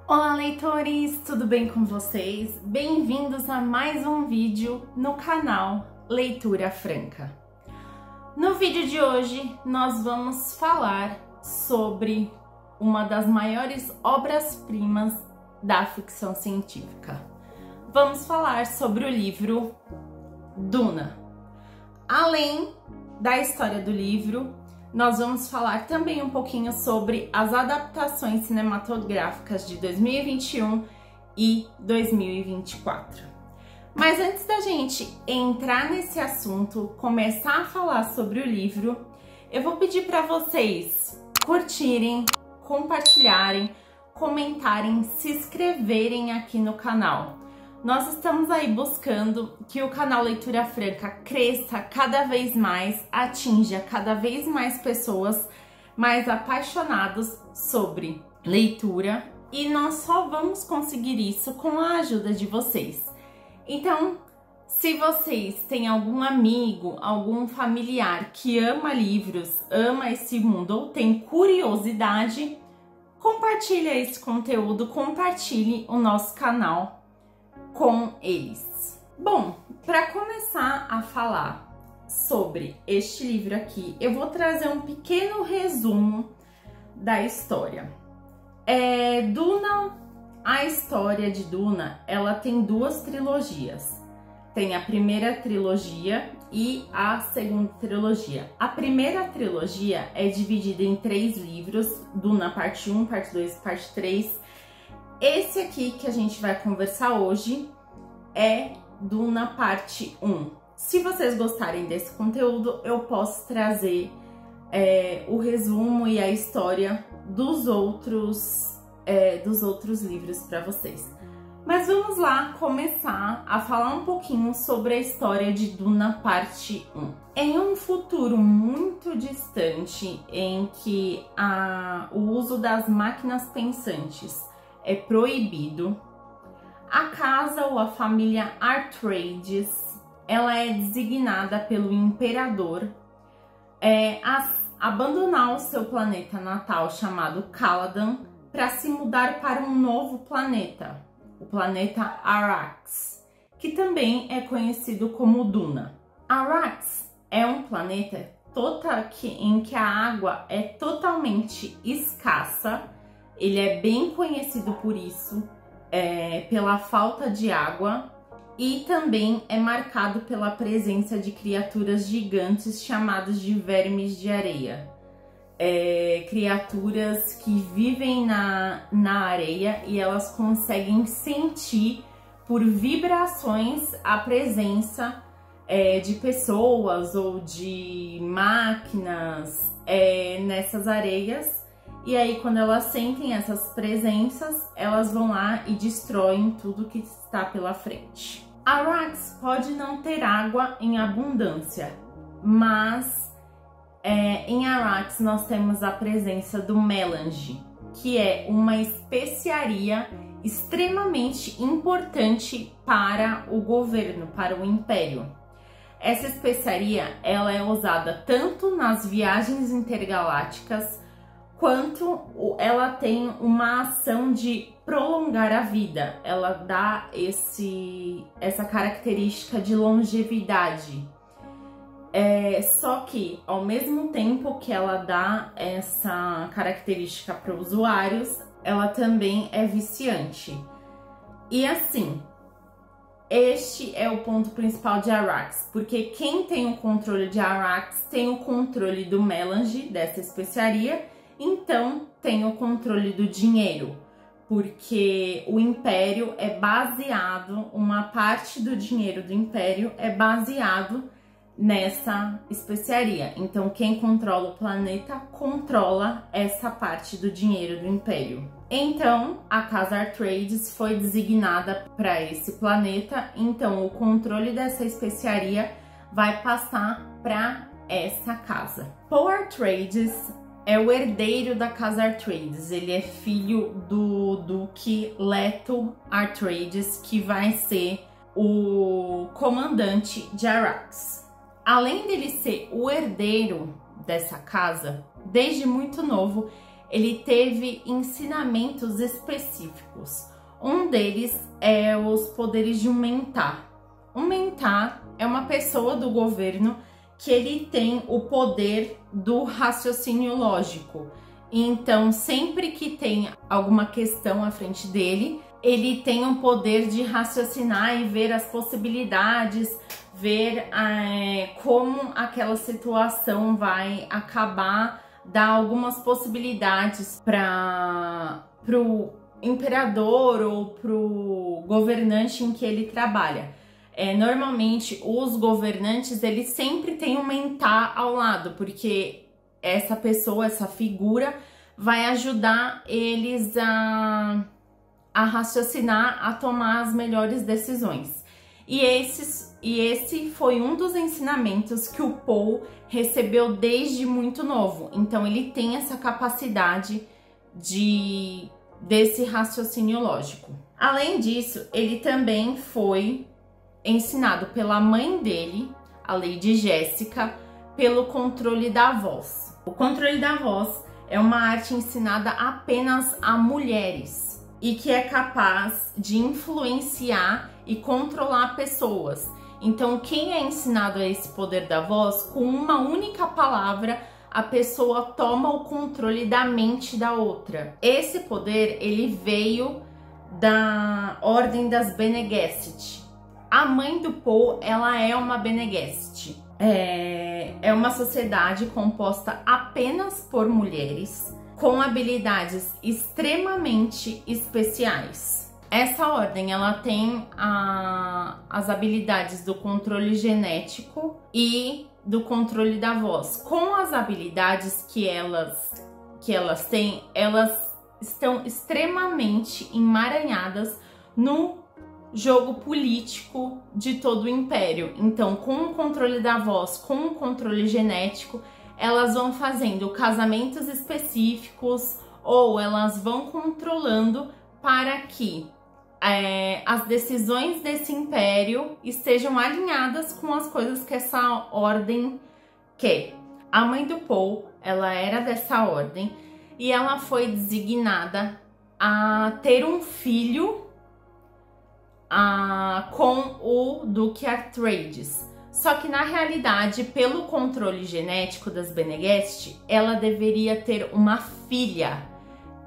Olá, leitores! Tudo bem com vocês? Bem-vindos a mais um vídeo no canal Leitura Franca. No vídeo de hoje, nós vamos falar sobre uma das maiores obras-primas da ficção científica. Vamos falar sobre o livro Duna. Além da história do livro, nós vamos falar também um pouquinho sobre as adaptações cinematográficas de 2021 e 2024. Mas antes da gente entrar nesse assunto, começar a falar sobre o livro, eu vou pedir para vocês curtirem, compartilharem, comentarem, se inscreverem aqui no canal. Nós estamos aí buscando que o canal Leitura Franca cresça cada vez mais, atinja cada vez mais pessoas mais apaixonadas sobre leitura, e nós só vamos conseguir isso com a ajuda de vocês. Então, se vocês têm algum amigo, algum familiar que ama livros, ama esse mundo ou tem curiosidade, compartilhe esse conteúdo, compartilhe o nosso canal com eles. Bom, para começar a falar sobre este livro aqui, eu vou trazer um pequeno resumo da história. Duna, a história de Duna, ela tem duas trilogias. Tem a primeira trilogia e a segunda trilogia. A primeira trilogia é dividida em 3 livros, Duna parte 1, parte 2 e parte 3. Esse aqui que a gente vai conversar hoje é Duna parte 1. Se vocês gostarem desse conteúdo, eu posso trazer o resumo e a história dos outros livros para vocês. Mas vamos lá começar a falar um pouquinho sobre a história de Duna parte 1. Em um futuro muito distante, em que o uso das máquinas pensantes é proibido, a casa ou a família Atreides, ela é designada pelo imperador a abandonar o seu planeta natal chamado Caladan para se mudar para um novo planeta, o planeta Arrakis, que também é conhecido como Duna. Arrakis é um planeta em que a água é totalmente escassa. Ele é bem conhecido por isso, pela falta de água, e também é marcado pela presença de criaturas gigantes chamadas de vermes de areia. Criaturas que vivem na areia e elas conseguem sentir por vibrações a presença de pessoas ou de máquinas nessas areias. E aí, quando elas sentem essas presenças, elas vão lá e destroem tudo que está pela frente. Arrakis pode não ter água em abundância, mas em Arrakis nós temos a presença do melange, que é uma especiaria extremamente importante para o governo, para o império. Essa especiaria, ela é usada tanto nas viagens intergalácticas, quanto ela tem uma ação de prolongar a vida. Ela dá essa característica de longevidade. Só que, ao mesmo tempo que ela dá essa característica para os usuários, ela também é viciante. E assim, este é o ponto principal de Arrakis, porque quem tem o controle de Arrakis tem o controle do melange, dessa especiaria, então tem o controle do dinheiro, porque o império é baseado, uma parte do dinheiro do império é baseado nessa especiaria. Então quem controla o planeta controla essa parte do dinheiro do império. Então a casa Atreides foi designada para esse planeta, então o controle dessa especiaria vai passar para essa casa. Paul Atreides é o herdeiro da casa Atreides. Ele é filho do Duque Leto Atreides, que vai ser o comandante de Arrakis. Além dele ser o herdeiro dessa casa, desde muito novo, ele teve ensinamentos específicos. Um deles é os poderes de um mentor. Um mentor é uma pessoa do governo que ele tem o poder do raciocínio lógico. Então, sempre que tem alguma questão à frente dele, ele tem um poder de raciocinar e ver as possibilidades, ver como aquela situação vai acabar, dar algumas possibilidades para o imperador ou para o governante em que ele trabalha. Normalmente, os governantes, eles sempre têm um mentor ao lado, porque essa pessoa, essa figura, vai ajudar eles a raciocinar, a tomar as melhores decisões. E esse foi um dos ensinamentos que o Paul recebeu desde muito novo. Então, ele tem essa capacidade desse raciocínio lógico. Além disso, ele também foi ensinado pela mãe dele, a Lady Jéssica, pelo controle da voz. O controle da voz é uma arte ensinada apenas a mulheres e que é capaz de influenciar e controlar pessoas. Então, quem é ensinado a esse poder da voz, com uma única palavra, a pessoa toma o controle da mente da outra. Esse poder, ele veio da Ordem das Bene Gesserit. A mãe do Paul, ela é uma Bene Gesserit. É uma sociedade composta apenas por mulheres com habilidades extremamente especiais. Essa ordem, ela tem as habilidades do controle genético e do controle da voz. Com as habilidades que elas têm, elas estão extremamente emaranhadas no jogo político de todo o império. Então, com o controle da voz, com o controle genético, elas vão fazendo casamentos específicos ou elas vão controlando para que as decisões desse império estejam alinhadas com as coisas que essa ordem quer. A mãe do Paul, ela era dessa ordem e ela foi designada a ter um filho com o Duque Atreides. Só que na realidade, pelo controle genético das Bene Gesserit, ela deveria ter uma filha.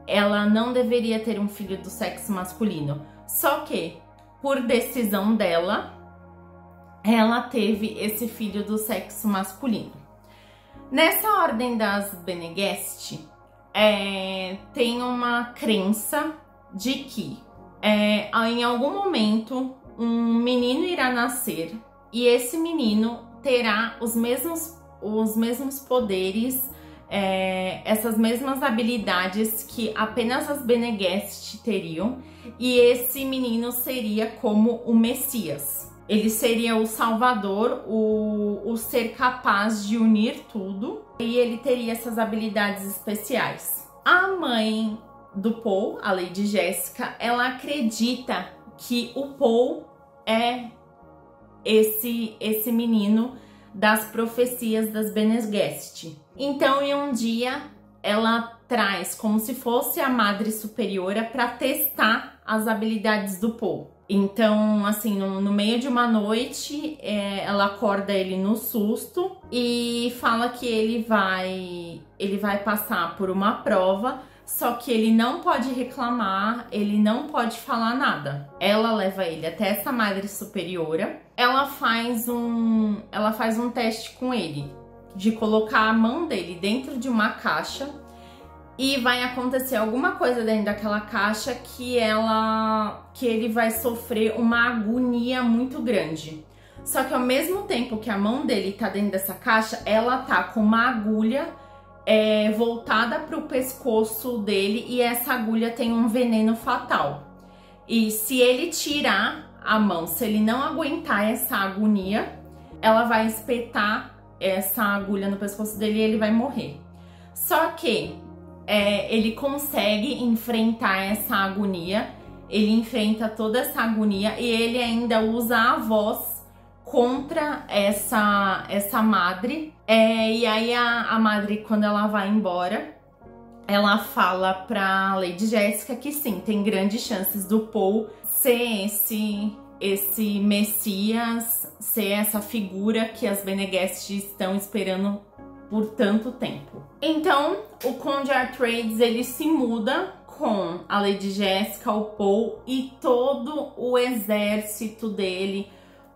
Ela não deveria ter um filho do sexo masculino. Só que, por decisão dela, ela teve esse filho do sexo masculino. Nessa ordem das Bene Gesserit, tem uma crença de que em algum momento um menino irá nascer e esse menino terá os mesmos poderes, essas mesmas habilidades que apenas as Bene Gesserit teriam, e esse menino seria como o Messias. Ele seria o Salvador, o ser capaz de unir tudo, e ele teria essas habilidades especiais. A mãe do Paul, a Lady Jéssica, ela acredita que o Paul é esse menino das profecias das Bene Gesserit. Então, em um dia, ela traz como se fosse a Madre Superiora para testar as habilidades do Paul. Então, assim, no meio de uma noite, ela acorda ele no susto e fala que ele vai passar por uma prova, só que ele não pode reclamar, ele não pode falar nada. Ela leva ele até essa Madre Superiora, ela faz um teste com ele, de colocar a mão dele dentro de uma caixa e vai acontecer alguma coisa dentro daquela caixa que ele vai sofrer uma agonia muito grande. Só que ao mesmo tempo que a mão dele tá dentro dessa caixa, ela tá com uma agulha voltada para o pescoço dele e essa agulha tem um veneno fatal. E se ele tirar a mão, se ele não aguentar essa agonia, ela vai espetar essa agulha no pescoço dele e ele vai morrer. Só que ele consegue enfrentar essa agonia, ele enfrenta toda essa agonia e ele ainda usa a voz contra essa madre. E aí a madre, quando ela vai embora, ela fala pra Lady Jessica que sim, tem grandes chances do Paul ser esse Messias, ser essa figura que as Bene Gesserit estão esperando por tanto tempo. Então, o Conde Atreides, ele se muda com a Lady Jessica, o Paul e todo o exército dele,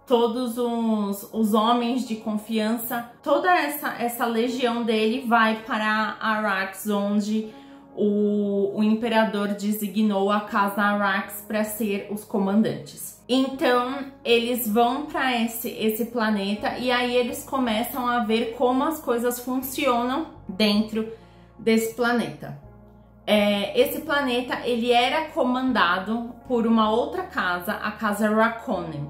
todos os homens de confiança, toda essa legião dele vai para Arrakis, onde o imperador designou a Casa Arrakis para ser os comandantes. Então, eles vão para esse planeta e aí eles começam a ver como as coisas funcionam dentro desse planeta. Esse planeta, ele era comandado por uma outra casa, a Casa Harkonnen.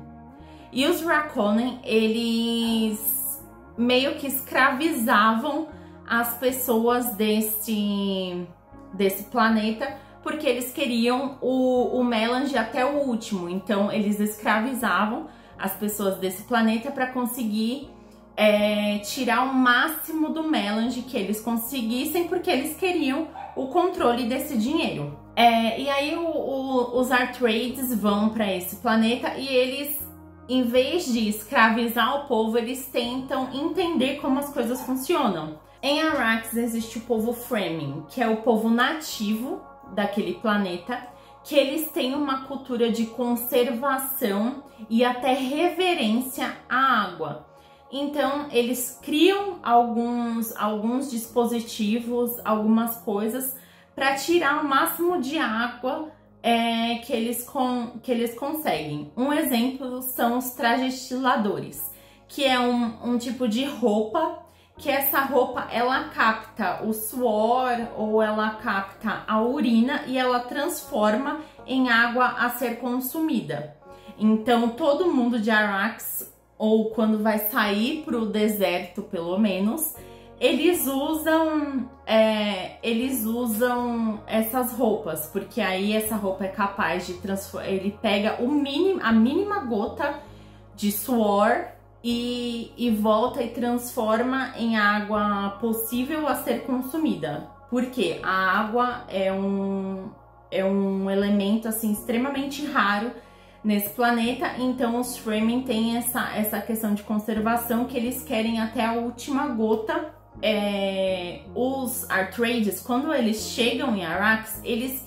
E os Harkonnen, eles meio que escravizavam as pessoas desse planeta, porque eles queriam o Melange até o último. Então, eles escravizavam as pessoas desse planeta para conseguir tirar o máximo do Melange que eles conseguissem, porque eles queriam o controle desse dinheiro. E aí, os Atreides vão para esse planeta e eles, em vez de escravizar o povo, eles tentam entender como as coisas funcionam. Em Arrakis existe o povo Fremen, que é o povo nativo daquele planeta, que eles têm uma cultura de conservação e até reverência à água. Então, eles criam alguns dispositivos, algumas coisas, para tirar o máximo de água que eles conseguem. Um exemplo são os tragestiladores, que é um tipo de roupa, que essa roupa ela capta o suor ou ela capta a urina e ela transforma em água a ser consumida. Então todo mundo de Arrakis, ou quando vai sair para o deserto pelo menos, eles usam essas roupas, porque aí essa roupa é capaz de transformar, ele pega a mínima gota de suor e volta e transforma em água possível a ser consumida. Porque a água é um elemento assim extremamente raro nesse planeta, então os Fremen têm essa questão de conservação que eles querem até a última gota. Os Atreides, quando eles chegam em Arrakis, eles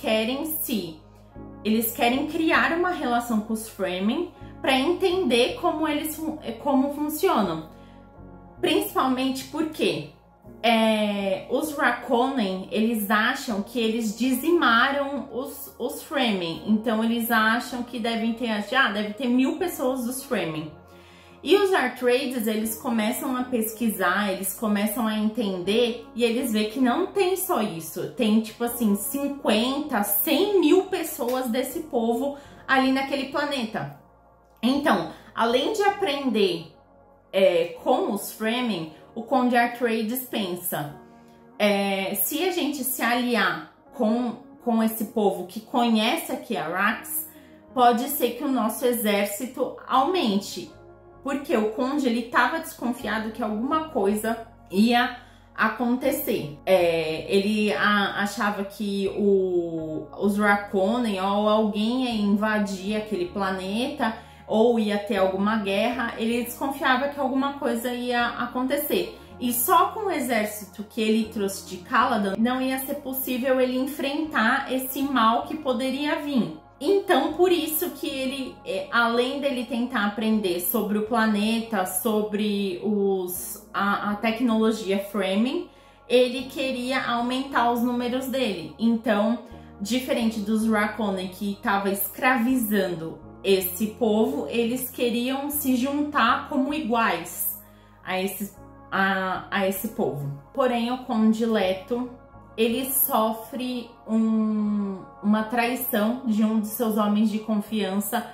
querem criar uma relação com os Fremen para entender como funcionam. Principalmente porque os Harkonnen, eles acham que eles dizimaram os Fremen. Então eles acham que deve ter 1000 pessoas dos Fremen. E os Atreides, eles começam a pesquisar, eles começam a entender e eles veem que não tem só isso. Tem tipo assim 50, 100 mil pessoas desse povo ali naquele planeta. Então, além de aprender com os Fremen, o Conde Atreides pensa, se a gente se aliar com esse povo que conhece aqui Arrakis, pode ser que o nosso exército aumente. Porque o Conde, ele estava desconfiado que alguma coisa ia acontecer. Ele achava que os Harkonnen ou alguém ia invadir aquele planeta ou ia ter alguma guerra. Ele desconfiava que alguma coisa ia acontecer. E só com o exército que ele trouxe de Caladan não ia ser possível ele enfrentar esse mal que poderia vir. Então, por isso que ele, além dele tentar aprender sobre o planeta, sobre a tecnologia Fremen, ele queria aumentar os números dele. Então, diferente dos Harkonnen, que estava escravizando esse povo, eles queriam se juntar como iguais a esse povo. Porém, o Conde Leto, ele sofre uma traição de um de seus homens de confiança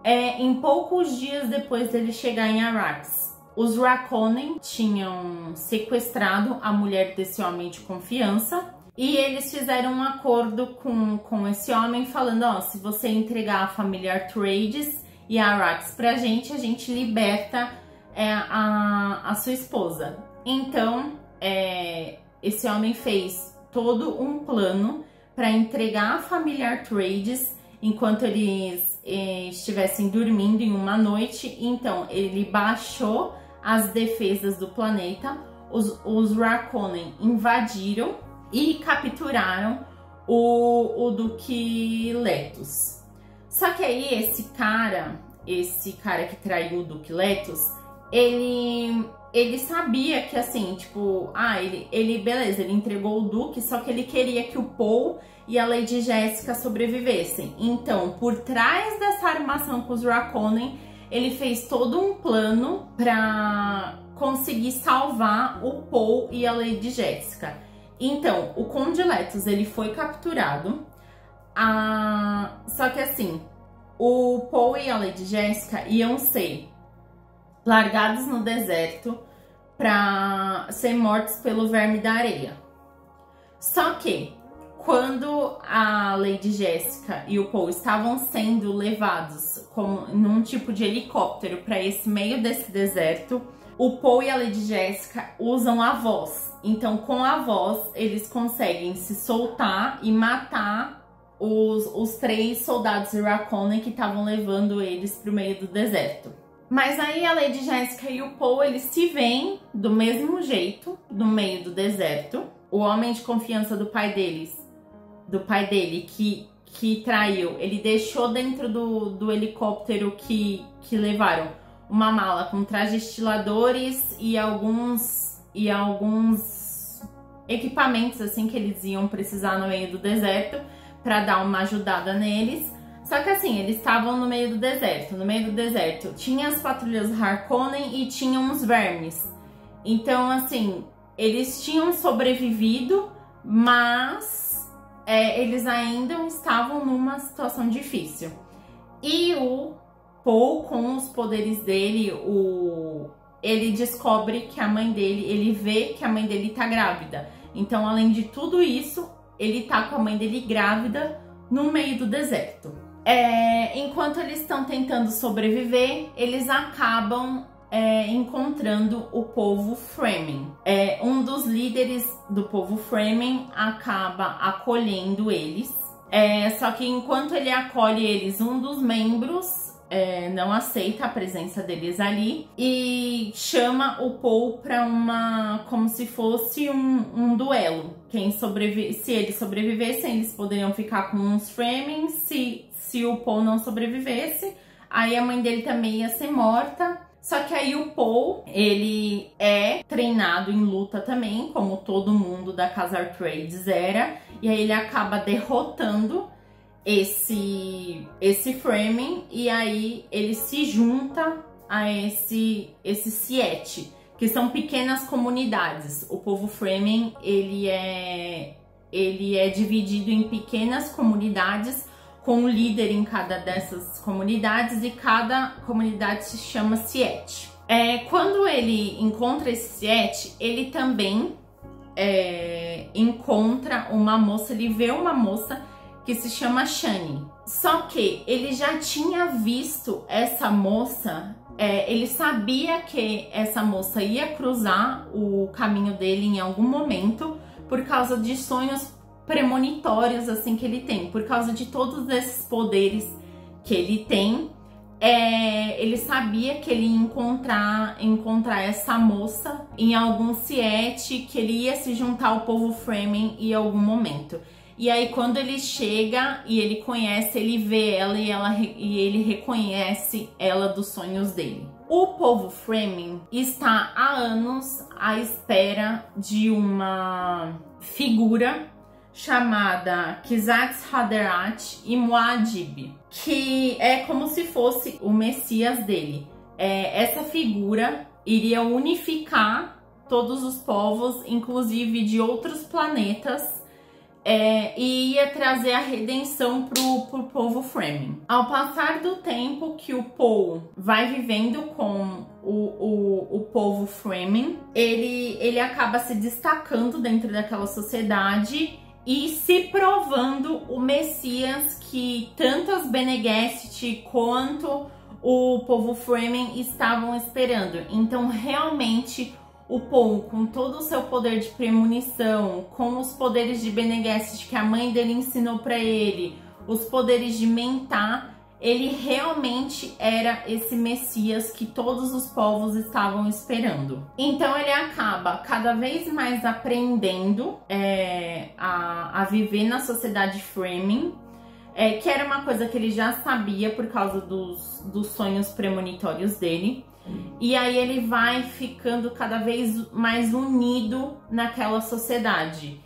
em poucos dias depois dele chegar em Arrakis. Os Harkonnen tinham sequestrado a mulher desse homem de confiança e eles fizeram um acordo com esse homem falando, se você entregar a família Atreides e a Arrakis pra gente, a gente liberta a sua esposa. Então, esse homem fez todo um plano para entregar a família Atreides enquanto eles estivessem dormindo em uma noite. Então ele baixou as defesas do planeta, os Harkonnen invadiram e capturaram o Duque Letos. Só que aí esse cara que traiu o Duque Letos, ele sabia que assim, tipo, beleza, ele entregou o Duque, só que ele queria que o Paul e a Lady Jessica sobrevivessem. Então, por trás dessa armação com os Harkonnen, ele fez todo um plano pra conseguir salvar o Paul e a Lady Jessica. Então, o Conde Letos, ele foi capturado, só que assim, o Paul e a Lady Jessica iam ser largados no deserto para ser mortos pelo verme da areia. Só que quando a Lady Jessica e o Paul estavam sendo levados num tipo de helicóptero para esse meio desse deserto, o Paul e a Lady Jessica usam a voz. Então, com a voz, eles conseguem se soltar e matar os 3 soldados Harkonnen que estavam levando eles para o meio do deserto. Mas aí a Lady Jessica e o Paul, eles se veem do mesmo jeito no meio do deserto. O homem de confiança do pai dele que traiu, ele deixou dentro do helicóptero que levaram uma mala com trajes estiladores e alguns equipamentos assim que eles iam precisar no meio do deserto para dar uma ajudada neles. Só que assim, eles estavam no meio do deserto. No meio do deserto tinha as patrulhas Harkonnen e tinha uns vermes. Então assim, eles tinham sobrevivido, mas eles ainda estavam numa situação difícil. E o Paul, com os poderes dele, ele descobre que a mãe dele, ele vê que a mãe dele tá grávida. Então, além de tudo isso, ele tá com a mãe dele grávida no meio do deserto. Enquanto eles estão tentando sobreviver, eles acabam encontrando o povo Fremen. Um dos líderes do povo Fremen acaba acolhendo eles. Só que enquanto ele acolhe eles, um dos membros não aceita a presença deles ali e chama o Paul para como se fosse um duelo. Se eles sobrevivessem, eles poderiam ficar com os Fremen. Se o Paul não sobrevivesse, aí a mãe dele também ia ser morta. Só que aí o Paul, ele é treinado em luta também, como todo mundo da casa Atreides era, e aí ele acaba derrotando esse Fremen, e aí ele se junta a esse Siete, que são pequenas comunidades. O povo Fremen, ele é dividido em pequenas comunidades, com um líder em cada dessas comunidades, e cada comunidade se chama Siete. Quando ele encontra esse Siete, ele também encontra uma moça, ele vê uma moça que se chama Shani. Só que ele já tinha visto essa moça, ele sabia que essa moça ia cruzar o caminho dele em algum momento, por causa de sonhos premonitórios assim que ele tem, por causa de todos esses poderes que ele tem. Ele sabia que ele ia encontrar essa moça em algum Siete, que ele ia se juntar ao povo Fremen em algum momento. E aí quando ele chega e ele conhece, ele vê ela e ele reconhece ela dos sonhos dele. O povo Fremen está há anos à espera de uma figura chamada Kwisatz Haderach e Muad'Dib, que é como se fosse o Messias dele. Essa figura iria unificar todos os povos, inclusive de outros planetas, e ia trazer a redenção pro povo Fremen. Ao passar do tempo que o Paul vai vivendo com o povo Fremen, ele acaba se destacando dentro daquela sociedade e se provando o Messias que tanto as Bene Gesserit quanto o povo Fremen estavam esperando. Então, realmente, o Paul, com todo o seu poder de premonição, com os poderes de Bene Gesserit que a mãe dele ensinou para ele, os poderes de mentar, ele realmente era esse Messias que todos os povos estavam esperando. Então ele acaba cada vez mais aprendendo a viver na sociedade Fremen, que era uma coisa que ele já sabia por causa dos sonhos premonitórios dele. E aí ele vai ficando cada vez mais unido naquela sociedade.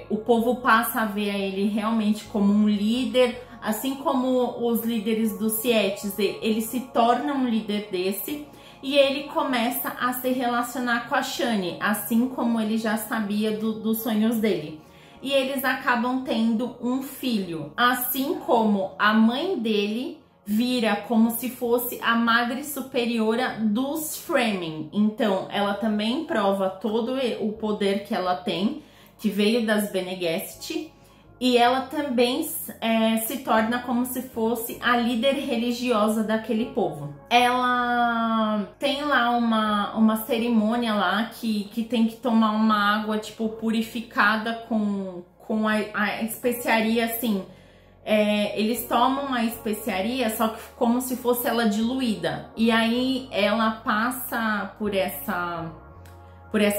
O povo passa a ver ele realmente como um líder, assim como os líderes dos Sietes, ele se torna um líder desse, e ele começa a se relacionar com a Shani, assim como ele já sabia dos sonhos dele. E eles acabam tendo um filho, assim como a mãe dele vira como se fosse a Madre Superiora dos Fremen. Então, ela também prova todo o poder que ela tem, que veio das Bene Gesserit, e ela também se torna como se fosse a líder religiosa daquele povo. Ela tem lá uma cerimônia lá que tem que tomar uma água, tipo, purificada com a especiaria, assim. Eles tomam a especiaria, só que como se fosse ela diluída. E aí ela passa por essa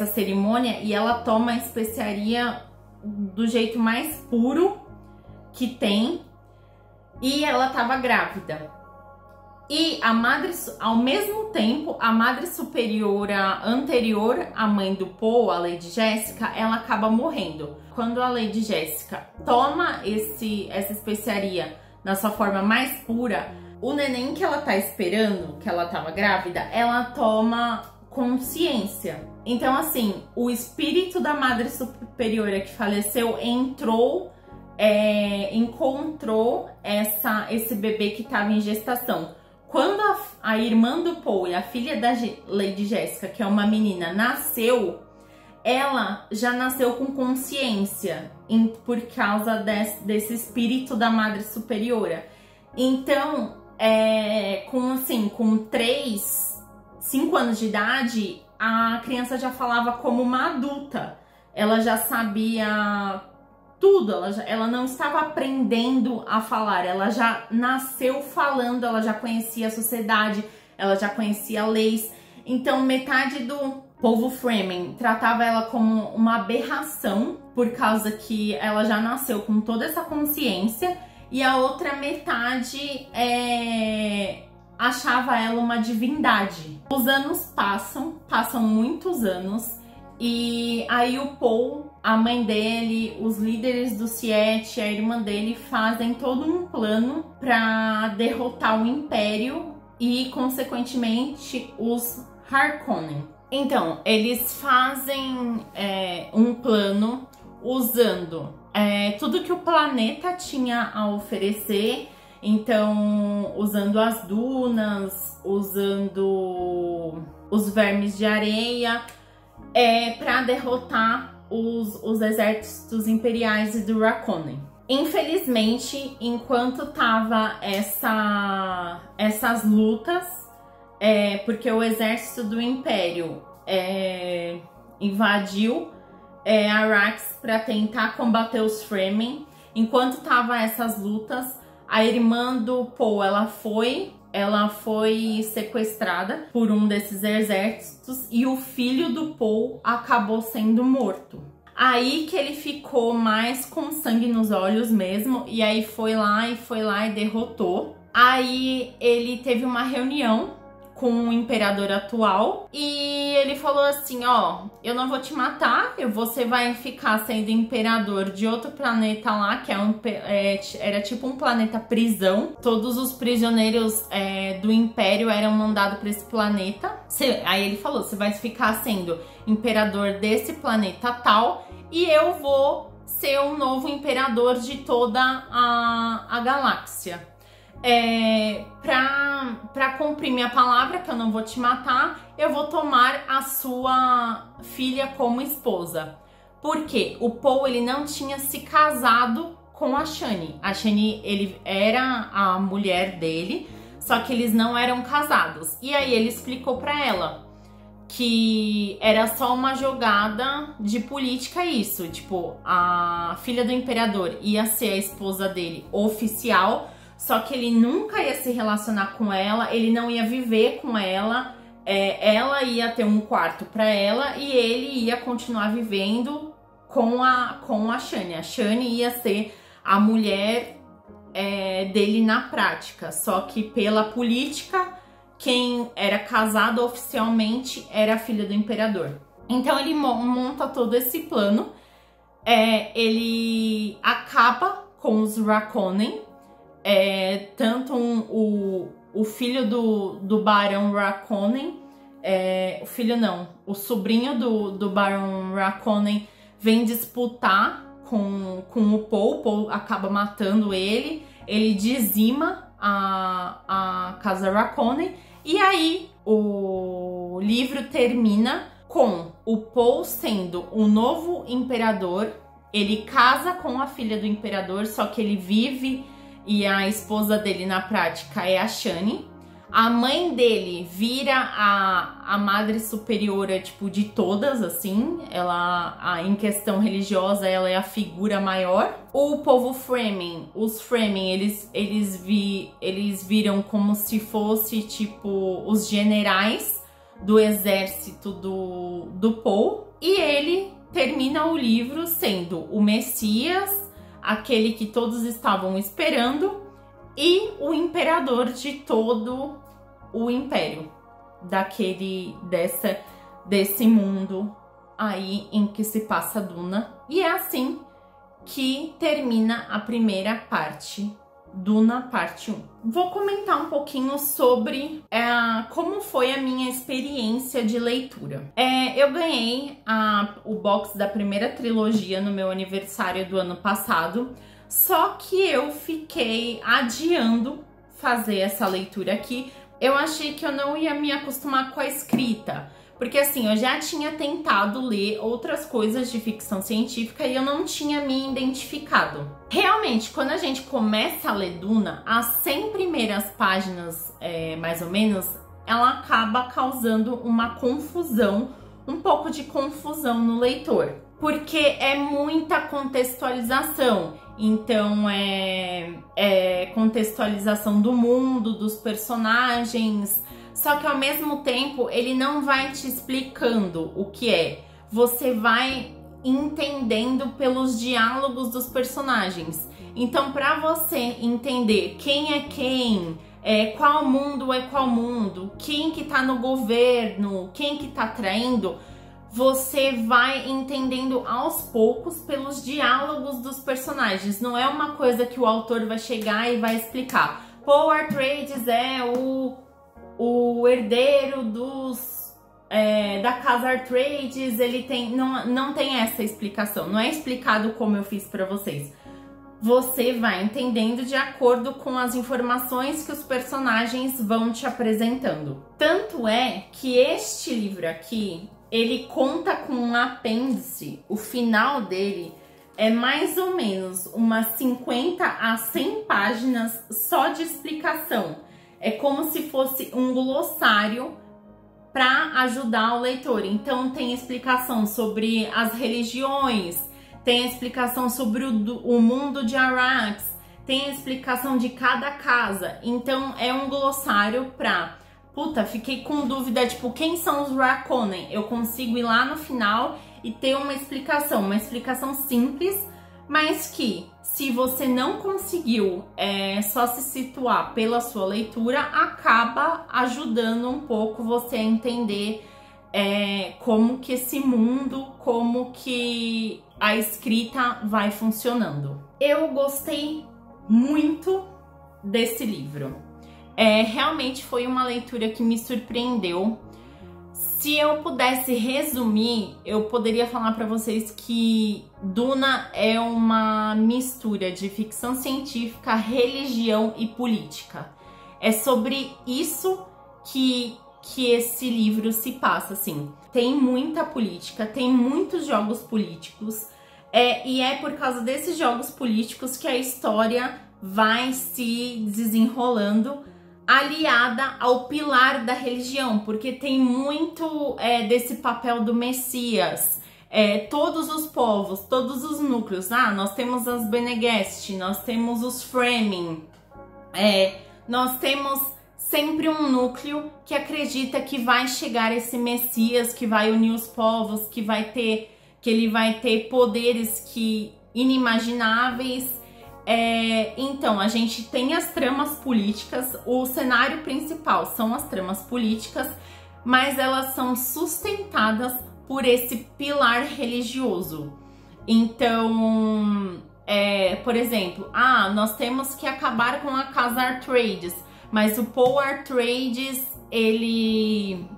cerimônia e ela toma a especiaria do jeito mais puro que tem, e ela estava grávida. E ao mesmo tempo, a Madre Superiora anterior à mãe do Paul, a Lady Jessica, ela acaba morrendo. Quando a Lady Jessica toma essa especiaria na sua forma mais pura, o neném que ela tá esperando, que ela estava grávida, ela toma consciência. Então, assim, o espírito da Madre Superiora que faleceu entrou, encontrou esse bebê que estava em gestação. Quando a irmã do Paul e a filha da Lady Jessica, que é uma menina, nasceu, ela já nasceu com consciência por causa desse espírito da Madre Superiora. Então, com 5 anos de idade, a criança já falava como uma adulta. Ela já sabia tudo, ela não estava aprendendo a falar, ela já nasceu falando, ela já conhecia a sociedade, ela já conhecia leis. Então, metade do povo Fremen tratava ela como uma aberração, por causa que ela já nasceu com toda essa consciência, e a outra metade achava ela uma divindade. Os anos passam muitos anos, e aí o Paul, a mãe dele, os líderes do Siete, a irmã dele fazem todo um plano para derrotar o Império e, consequentemente, os Harkonnen. Então, eles fazem um plano usando tudo que o planeta tinha a oferecer. Então, usando as dunas, usando os vermes de areia, para derrotar os exércitos imperiais e do Harkonnen. Infelizmente, enquanto tava essas lutas, porque o exército do Império invadiu Arrakis para tentar combater os Fremen, enquanto tava essas lutas, a irmã do Paul, ela foi sequestrada por um desses exércitos, e o filho do Paul acabou sendo morto. Aí que ele ficou mais com sangue nos olhos mesmo, e aí foi lá e derrotou. Aí ele teve uma reunião com o imperador atual, e ele falou assim: ó, eu não vou te matar, você vai ficar sendo imperador de outro planeta lá, que era tipo um planeta prisão. Todos os prisioneiros do império eram mandados para esse planeta. Aí ele falou: você vai ficar sendo imperador desse planeta tal, e eu vou ser o novo imperador de toda a galáxia. Pra cumprir minha palavra, que eu não vou te matar, eu vou tomar a sua filha como esposa. Porque o Paul, ele não tinha se casado com a Shani. A Shani, ele era a mulher dele, só que eles não eram casados. E aí ele explicou pra ela: que era só uma jogada de política isso, tipo, a filha do imperador ia ser a esposa dele oficial, só que ele nunca ia se relacionar com ela, ele não ia viver com ela, ela ia ter um quarto para ela e ele ia continuar vivendo com a Shani. A Shani ia ser a mulher dele na prática, só que pela política quem era casado oficialmente era a filha do imperador. Então ele monta todo esse plano, ele acaba com os Raikkonen, tanto o filho do Barão Raikkonen, o sobrinho do Barão Raikkonen vem disputar com o Paul acaba matando ele dizima a casa Raikkonen, e aí o livro termina com o Paul sendo o novo imperador. Ele casa com a filha do imperador, só que ele vive e a esposa dele na prática é a Shani. A mãe dele vira a madre superiora, tipo, de todas, assim. Em questão religiosa, ela é a figura maior. O povo Fremen, os Fremen, eles viram como se fosse, tipo, os generais do exército do Paul. E ele termina o livro sendo o Messias, aquele que todos estavam esperando, e o imperador de todo o império, desse mundo aí em que se passa Duna. E é assim que termina a primeira parte, Duna parte 1. Vou comentar um pouquinho sobre como foi a minha experiência de leitura. Eu ganhei o box da primeira trilogia no meu aniversário do ano passado, só que eu fiquei adiando fazer essa leitura aqui. Eu achei que eu não ia me acostumar com a escrita, porque assim, eu já tinha tentado ler outras coisas de ficção científica e eu não tinha me identificado. Realmente, quando a gente começa a ler Duna, as 100 primeiras páginas, mais ou menos, ela acaba causando uma confusão, um pouco de confusão no leitor, porque é muita contextualização. Então é contextualização do mundo, dos personagens, só que ao mesmo tempo ele não vai te explicando o que é. Você vai entendendo pelos diálogos dos personagens. Então, para você entender quem é quem, qual mundo é qual mundo, quem que tá no governo, quem que tá traindo, você vai entendendo aos poucos pelos diálogos dos personagens. Não é uma coisa que o autor vai chegar e vai explicar. Paul Atreides é o herdeiro da casa Atreides, ele tem... Não tem essa explicação, não é explicado como eu fiz para vocês. Você vai entendendo de acordo com as informações que os personagens vão te apresentando. Tanto é que este livro aqui, ele conta com um apêndice. O final dele é mais ou menos umas 50 a 100 páginas só de explicação. É como se fosse um glossário para ajudar o leitor. Então tem explicação sobre as religiões, tem explicação sobre o mundo de Arrakis, tem explicação de cada casa. Então é um glossário para... Puta, fiquei com dúvida, tipo, quem são os Raikkonen? Eu consigo ir lá no final e ter uma explicação simples, mas que, se você não conseguiu só se situar pela sua leitura, acaba ajudando um pouco você a entender como que esse mundo, como que a escrita vai funcionando. Eu gostei muito desse livro. Realmente foi uma leitura que me surpreendeu. Se eu pudesse resumir, eu poderia falar para vocês que Duna é uma mistura de ficção científica, religião e política. É sobre isso que esse livro se passa, assim. Tem muita política, tem muitos jogos políticos, e é por causa desses jogos políticos que a história vai se desenrolando aliada ao pilar da religião, porque tem muito desse papel do Messias. Todos os povos, todos os núcleos. Nós temos as Bene Gesserit, nós temos os Fremen, nós temos sempre um núcleo que acredita que vai chegar esse Messias, que vai unir os povos, que ele vai ter poderes inimagináveis. Então, a gente tem as tramas políticas, o cenário principal são as tramas políticas, mas elas são sustentadas por esse pilar religioso. Então, por exemplo, nós temos que acabar com a casa Atreides, mas o Paul Atreides, ele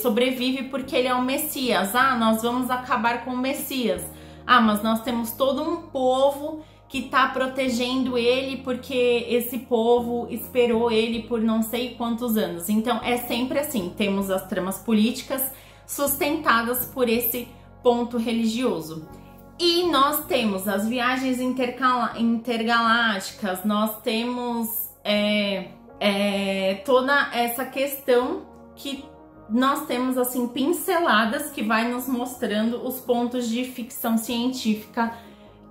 sobrevive porque ele é o Messias. Nós vamos acabar com o Messias. Mas nós temos todo um povo que tá protegendo ele porque esse povo esperou ele por não sei quantos anos. Então, é sempre assim, temos as tramas políticas sustentadas por esse ponto religioso. E nós temos as viagens intergalácticas, nós temos toda essa questão que nós temos assim pinceladas que vai nos mostrando os pontos de ficção científica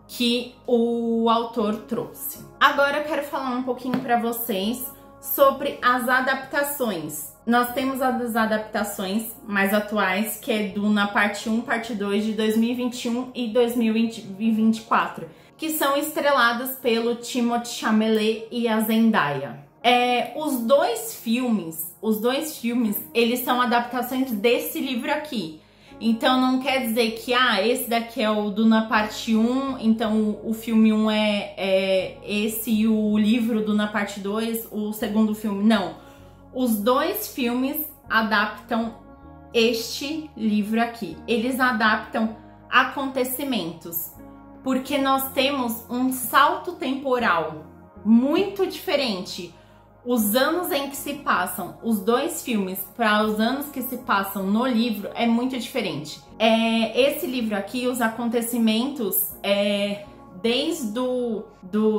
que o autor trouxe. Agora eu quero falar um pouquinho para vocês sobre as adaptações. Nós temos as adaptações mais atuais, que é Duna parte 1, parte 2 de 2021 e 2024, que são estreladas pelo Timothée Chalamet e a Zendaya. Os dois filmes, eles são adaptações desse livro aqui. Então não quer dizer que esse daqui é o Duna parte 1, então o filme 1 é esse e o livro Duna parte 2, o segundo filme. Não. Os dois filmes adaptam este livro aqui. Eles adaptam acontecimentos, porque nós temos um salto temporal muito diferente. Os anos em que se passam os dois filmes para os anos que se passam no livro é muito diferente. Esse livro aqui, os acontecimentos desde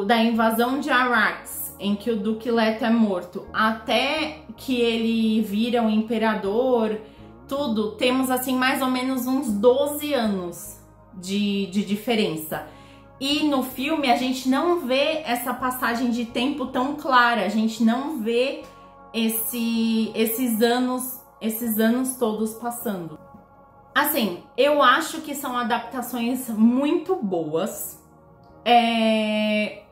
da invasão de Arrakis, em que o Duque Leto é morto, até que ele vira o imperador, tudo, temos assim mais ou menos uns 12 anos de diferença. E no filme a gente não vê essa passagem de tempo tão clara, a gente não vê esses anos todos passando. Assim, eu acho que são adaptações muito boas,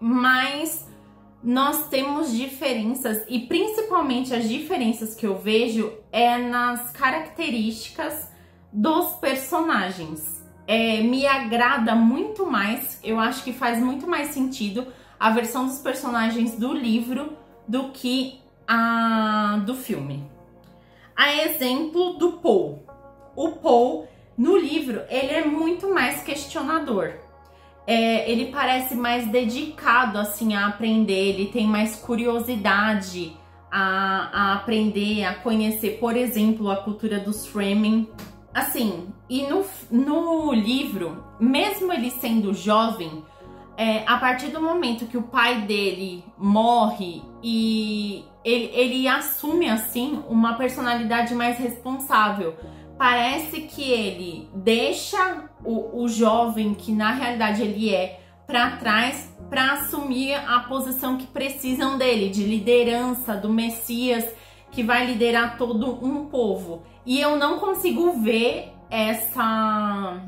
mas nós temos diferenças, e principalmente as diferenças que eu vejo nas características dos personagens. Me agrada muito mais, eu acho que faz muito mais sentido a versão dos personagens do livro do que a do filme. A exemplo do Paul. O Paul, no livro, ele é muito mais questionador. Ele parece mais dedicado assim a aprender, ele tem mais curiosidade a aprender, a conhecer, por exemplo, a cultura dos Fremen. Assim, e no livro, mesmo ele sendo jovem, a partir do momento que o pai dele morre e ele assume assim uma personalidade mais responsável. Parece que ele deixa o jovem, que na realidade ele para trás, para assumir a posição que precisam dele, de liderança, do Messias, que vai liderar todo um povo. E eu não consigo ver essa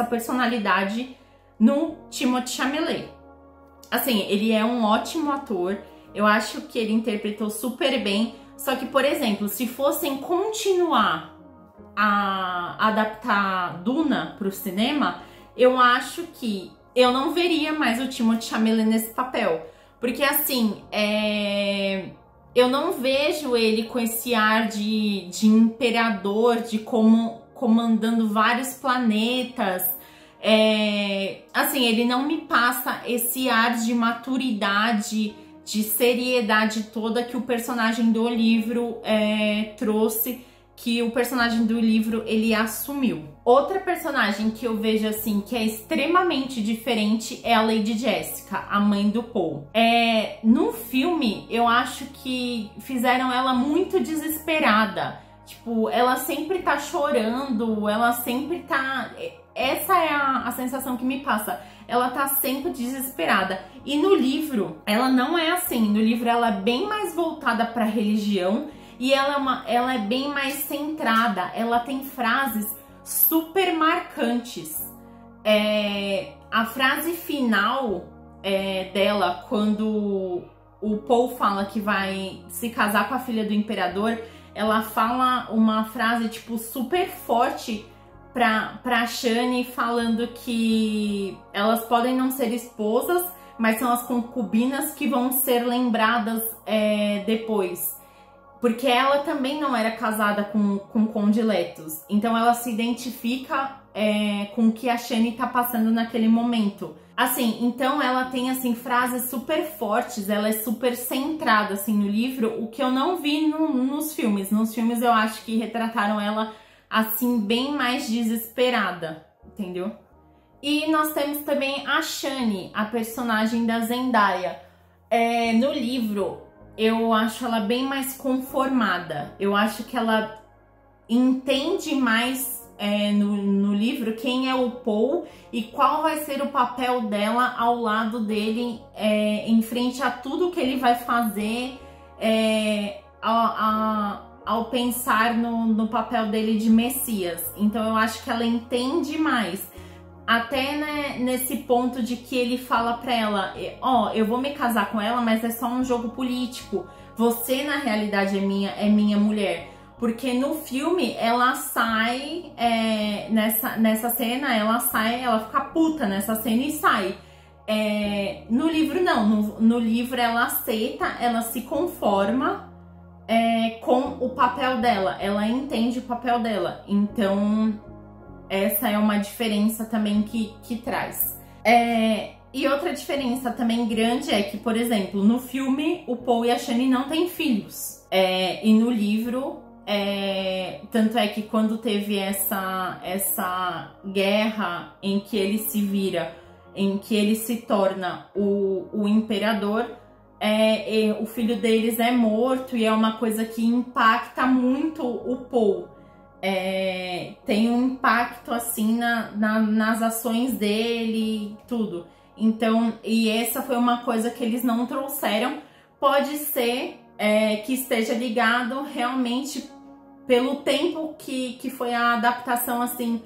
personalidade no Timothée Chalamet. Assim, ele é um ótimo ator, eu acho que ele interpretou super bem, só que, por exemplo, se fossem continuar a adaptar Duna para o cinema, eu acho que eu não veria mais o Timothée Chalamet nesse papel, porque assim, eu não vejo ele com esse ar de imperador, de comandando vários planetas. Assim, ele não me passa esse ar de maturidade, de seriedade toda que o personagem do livro trouxe, que o personagem do livro ele assumiu. Outra personagem que eu vejo assim que é extremamente diferente é a Lady Jessica, a mãe do Paul. No filme eu acho que fizeram ela muito desesperada. Tipo, ela sempre tá chorando, ela sempre tá... Essa é a sensação que me passa. Ela tá sempre desesperada. E no livro, ela não é assim. No livro, ela é bem mais voltada pra religião e ela é bem mais centrada. Ela tem frases super marcantes. A frase final dela, quando o Paul fala que vai se casar com a filha do imperador, ela fala uma frase, tipo, super forte pra Chani, falando que elas podem não ser esposas, mas são as concubinas que vão ser lembradas depois. Porque ela também não era casada com Conde Letos. Então ela se identifica com o que a Chani tá passando naquele momento. Assim, então ela tem assim frases super fortes, ela é super centrada assim no livro, o que eu não vi nos filmes. Nos filmes eu acho que retrataram ela assim bem mais desesperada, entendeu? E nós temos também a Chani, a personagem da Zendaya. No livro eu acho ela bem mais conformada. Eu acho que ela entende mais no livro quem é o Paul e qual vai ser o papel dela ao lado dele em frente a tudo que ele vai fazer ao pensar no papel dele de Messias. Então eu acho que ela entende mais. Até nesse ponto de que ele fala pra ela, eu vou me casar com ela, mas é só um jogo político. Você, na realidade, é minha mulher. Porque no filme, ela sai, nessa cena, ela fica puta nessa cena e sai. No livro, não. No livro, ela aceita, ela se conforma com o papel dela. Ela entende o papel dela. Então, essa é uma diferença também que traz. E outra diferença também grande é que, por exemplo, no filme, o Paul e a Chani não têm filhos. E no livro... tanto é que quando teve essa guerra em que ele se vira, em que ele se torna o imperador, o filho deles é morto e é uma coisa que impacta muito o Paul. Tem um impacto assim nas ações dele, tudo. Então, e essa foi uma coisa que eles não trouxeram. Pode ser que esteja ligado realmente pelo tempo que foi a adaptação, assim,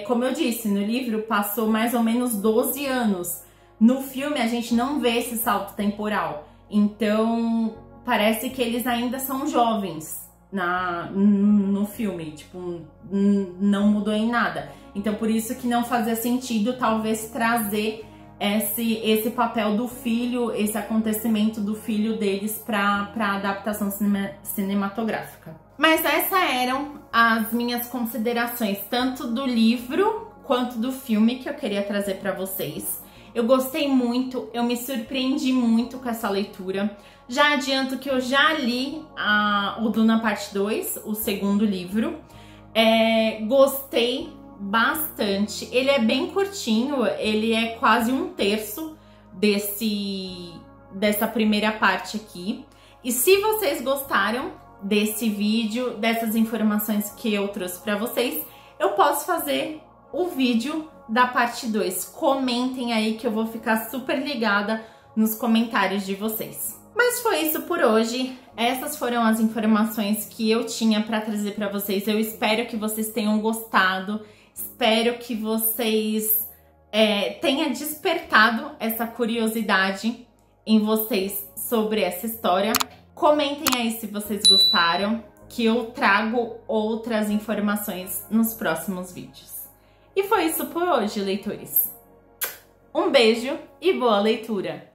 como eu disse, no livro passou mais ou menos 12 anos. No filme a gente não vê esse salto temporal. Então, parece que eles ainda são jovens no filme. Tipo, não mudou em nada. Então, por isso que não fazia sentido, talvez, trazer esse papel do filho, esse acontecimento do filho deles para a adaptação cinematográfica. Mas essas eram as minhas considerações, tanto do livro quanto do filme, que eu queria trazer para vocês. Eu gostei muito, eu me surpreendi muito com essa leitura. Já adianto que eu já li o Duna Parte 2, o segundo livro. Gostei bastante. Ele é bem curtinho, ele é quase 1/3 dessa primeira parte aqui. E se vocês gostaram desse vídeo, dessas informações que eu trouxe para vocês, eu posso fazer o vídeo da parte 2. Comentem aí que eu vou ficar super ligada nos comentários de vocês. Mas foi isso por hoje. Essas foram as informações que eu tinha para trazer para vocês. Eu espero que vocês tenham gostado. Espero que vocês tenham despertado essa curiosidade em vocês sobre essa história. Comentem aí se vocês gostaram, que eu trago outras informações nos próximos vídeos. E foi isso por hoje, leitores. Um beijo e boa leitura!